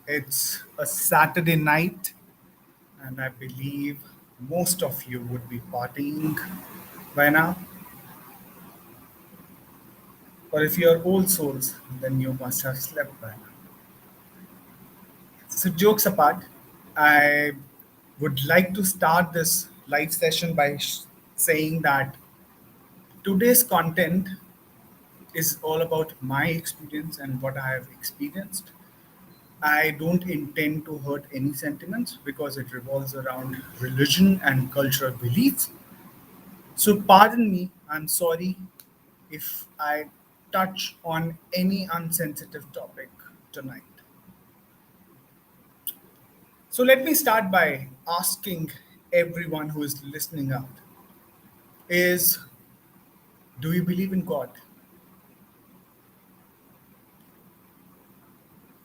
It's a Saturday night, and I believe most of you would be partying by now. Or if you're old souls, then you must have slept by now. So, jokes apart, I would like to start this live session by saying that today's content is all about my experience and what I have experienced. I don't intend to hurt any sentiments because it revolves around religion and cultural beliefs. So, pardon me, I'm sorry if I touch on any unsensitive topic tonight. So, let me start by asking everyone who is listening out is do you believe in God?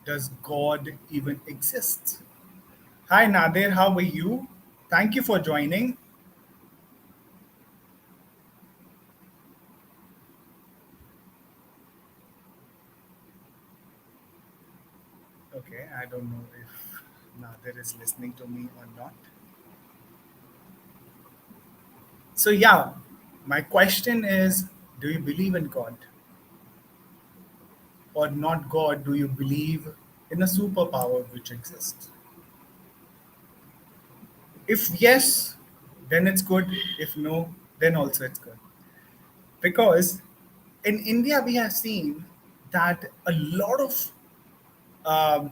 Does God even exist? Hi, Nadir, how are you? Thank you for joining. Okay, I don't know if Nadir is listening to me or not. So, yeah, my question is do you believe in God? Or not God? Do you believe in a superpower which exists? If yes, then it's good. If no, then also it's good. Because in India, we have seen that a lot of, um,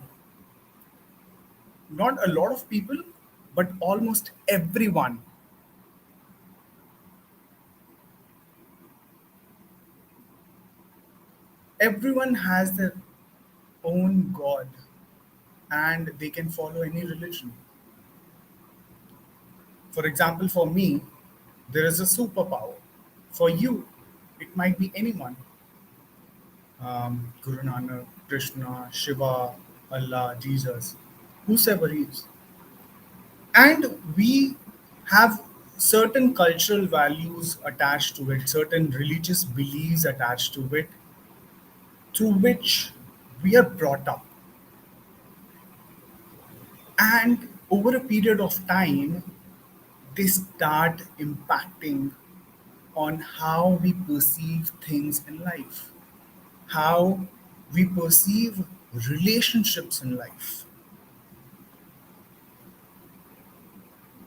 not a lot of people, but almost everyone has their own God and they can follow any religion. For example, for me, there is a superpower. For you, it might be anyone. Guru Nanak, Krishna, Shiva, Allah, Jesus, whosoever he is. And we have certain cultural values attached to it, certain religious beliefs attached to it, through which we are brought up. And over a period of time, they start impacting on how we perceive things in life, how we perceive relationships in life.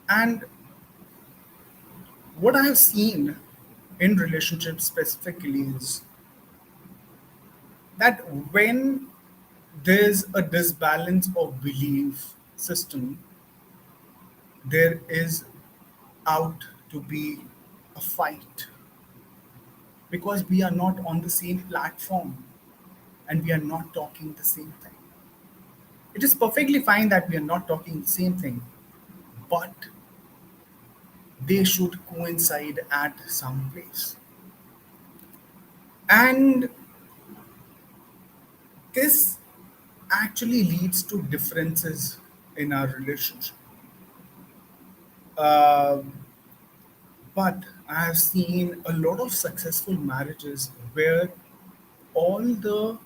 And what I have seen in relationships specifically is that when there's a disbalance of belief system, there is out to be a fight because we are not on the same platform and we are not talking the same thing. It is perfectly fine that we are not talking the same thing, but they should coincide at some place. And this actually leads to differences in our relationship. Um but I have seen a lot of successful marriages where all the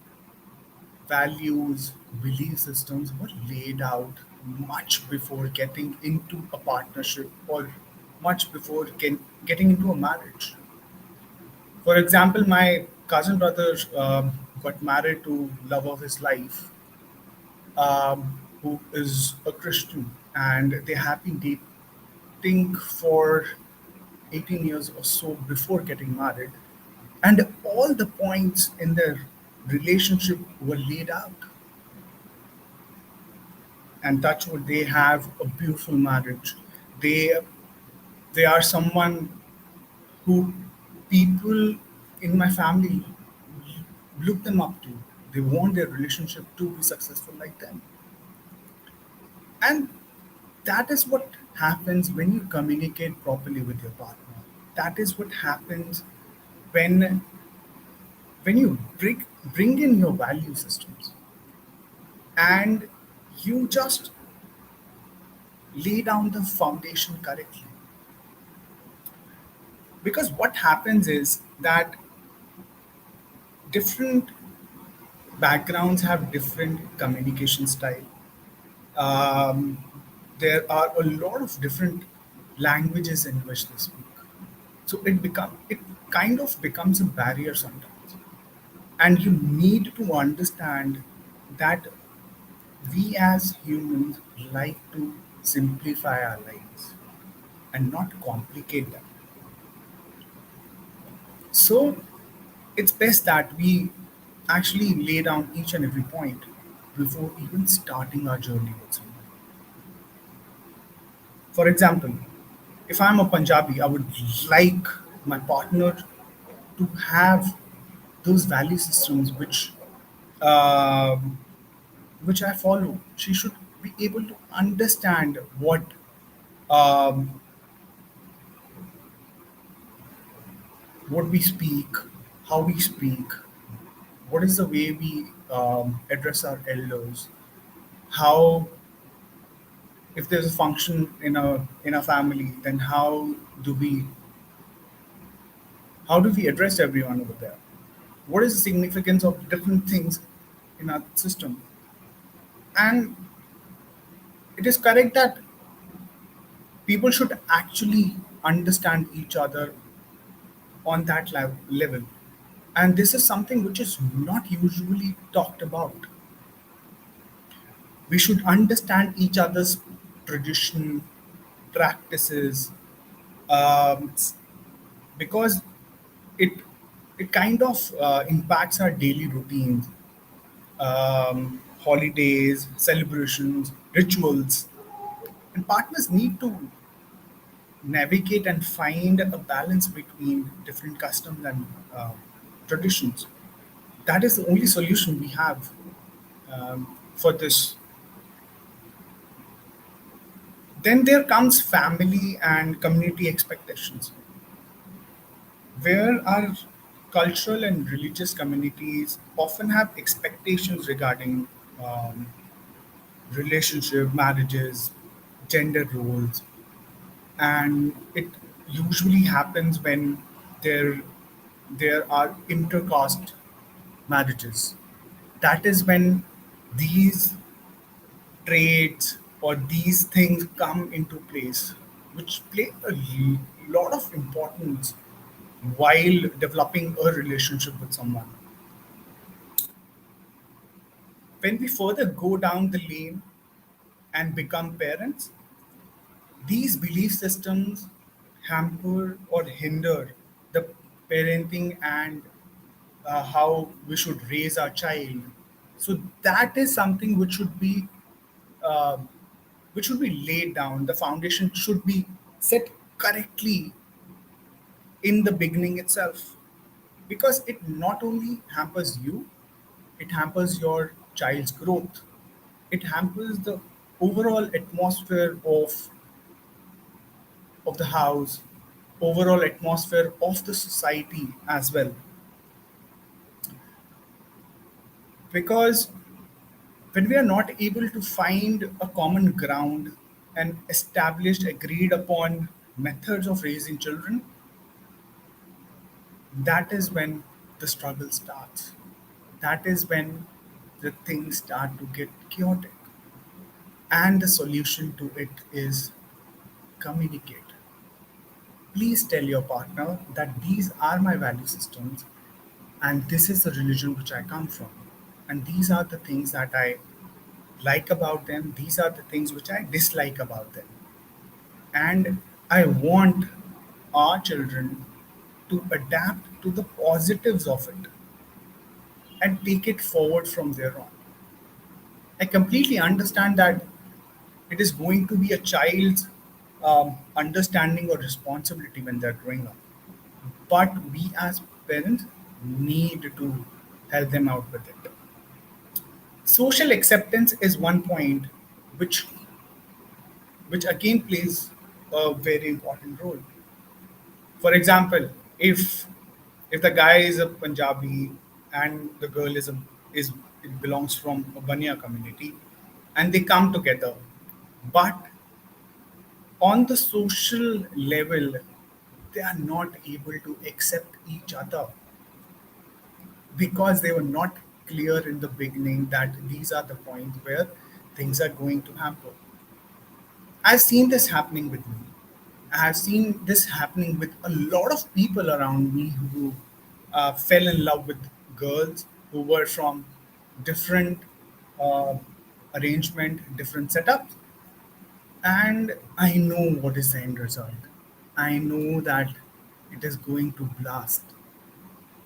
values, belief systems were laid out much before getting into a partnership or much before getting into a marriage. For example, my cousin brother got married to love of his life, who is a Christian, and they have been dating for 18 years or so before getting married, and all the points in their relationship were laid out. And touch wood, they have a beautiful marriage. They they are someone who people in my family look them up to. They want their relationship to be successful like them. And that is what happens when you communicate properly with your partner. That is what happens when you bring in your value systems and you just lay down the foundation correctly. Because what happens is that different backgrounds have different communication style. Um, there are a lot of different languages in which they speak. So it kind of becomes a barrier sometimes. And you need to understand that we as humans like to simplify our lives and not complicate them. So it's best that we actually lay down each and every point before even starting our journey with someone. For example, if I'm a Punjabi, I would like my partner to have those value systems um, which I follow. She should be able to understand um, what we speak, how we speak, what is the way we address our elders, how if there's a function in a family, then do we how do we address everyone over there? What is the significance of different things in our system? And it is correct that people should actually understand each other on that level. And this is something which is not usually talked about. We should understand each other's tradition, practices, um, because it it kind of impacts our daily routines, holidays, celebrations, rituals, and partners need to navigate and find a balance between different customs and traditions. That is the only solution we have for this. Then there comes family and community expectations, where our cultural and religious communities often have expectations regarding um, relationship, marriages, gender roles, and it usually happens when there there are intercaste marriages. That is when these traits or these things come into place, which play a lot of importance while developing a relationship with someone. When we further go down the lane and become parents, these belief systems hamper or hinder the parenting and how we should raise our child. So that is something uh, which should be laid down. The foundation should be set correctly in the beginning itself, because it not only hampers you, it hampers your child's growth. It hampers the overall atmosphere of the house, overall atmosphere of the society as well. Because when we are not able to find a common ground and established, agreed upon methods of raising children, that is when the struggle starts. That is when the things start to get chaotic. And the solution to it is communicate. Please tell your partner that these are my value systems and this is the religion which I come from. And these are the things that I like about them, these are the things which I dislike about them. And I want our children to adapt to the positives of it and take it forward from there on. I completely understand that it is going to be a child's understanding or responsibility when they're growing up. But we as parents need to help them out with it. Social acceptance is one point which which again plays a very important role. For example, if the guy is a Punjabi and the girl is it belongs from a Bania community, and they come together, but on the social level, they are not able to accept each other because they were not clear in the beginning that these are the points where things are going to hamper. I've seen this happening with me. I've seen this happening with a lot of people around me who fell in love with girls who were from different uh, arrangement, different setups, and I know what is the end result. I know that it is going to blast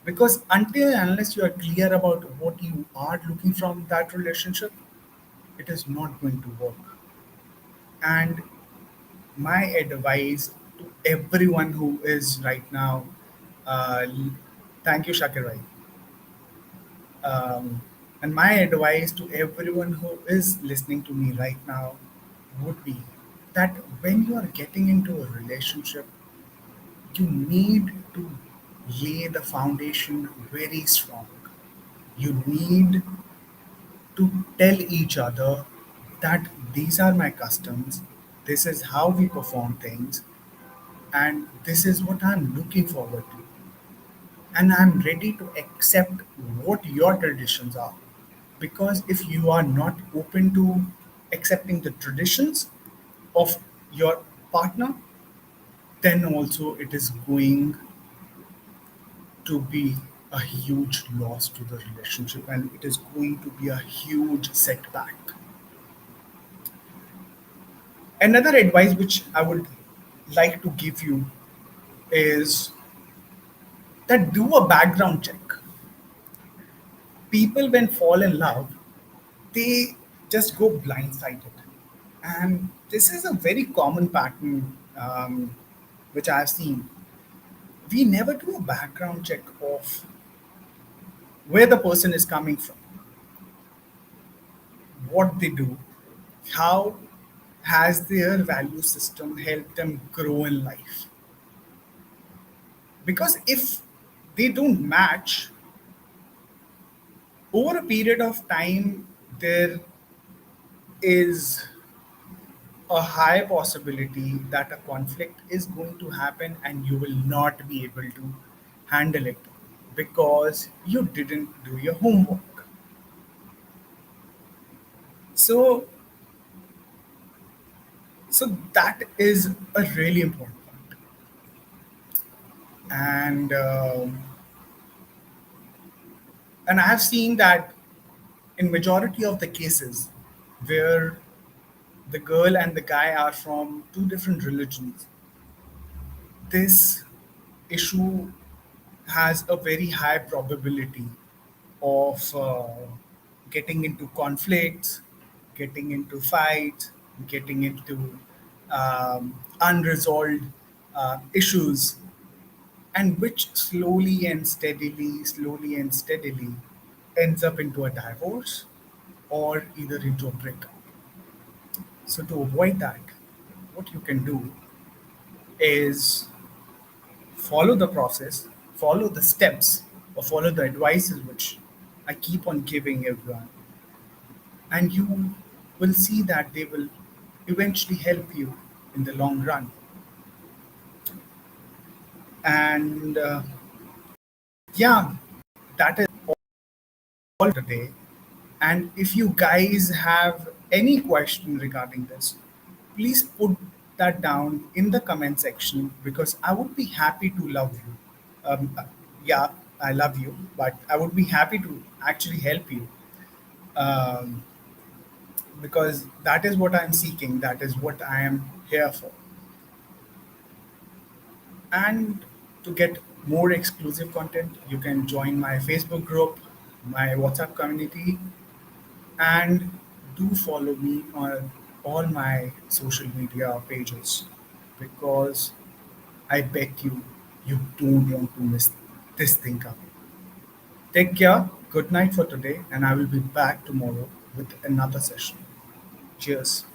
because until and unless you are clear about what you are looking from that relationship, it is not going to work. And my advice to everyone who is right now, uh, thank you, Shakir Bhai. And my advice to everyone who is listening to me right now would be that when you are getting into a relationship, you need to lay the foundation very strong. You need to tell each other that these are my customs, this is how we perform things, and this is what I'm looking forward to. And I'm ready to accept what your traditions are. Because if you are not open to accepting the traditions of your partner, then also it is going to be a huge loss to the relationship and it is going to be a huge setback. Another advice which I would like to give you is that do a background check. People, when fall in love, they just go blindsided. And this is a very common pattern which I've seen. We never do a background check of where the person is coming from, what they do, how has their value system helped them grow in life. Because if they don't match, over a period of time, there is a high possibility that a conflict is going to happen and you will not be able to handle it because you didn't do your homework. So, so that is a really important point. And and I have seen that in majority of the cases where the girl and the guy are from two different religions, this issue has a very high probability of getting into conflicts, getting into fights, getting into unresolved issues, and which slowly and steadily ends up into a divorce or either into a breakup. So, to avoid that, what you can do is follow the process, follow the steps, or follow the advices which I keep on giving everyone, and you will see that they will eventually help you in the long run. And yeah, that is all today. And if you guys have any question regarding this, please put that down in the comment section because I would be happy to love you. Yeah, I love you, but I would be happy to actually help you um, because that is what I'm seeking. That is what I am here for. And to get more exclusive content, you can join my Facebook group, my WhatsApp community, and do follow me on all my social media pages because I bet you don't want to miss this thing up. Take care, good night for today, and I will be back tomorrow with another session. Cheers.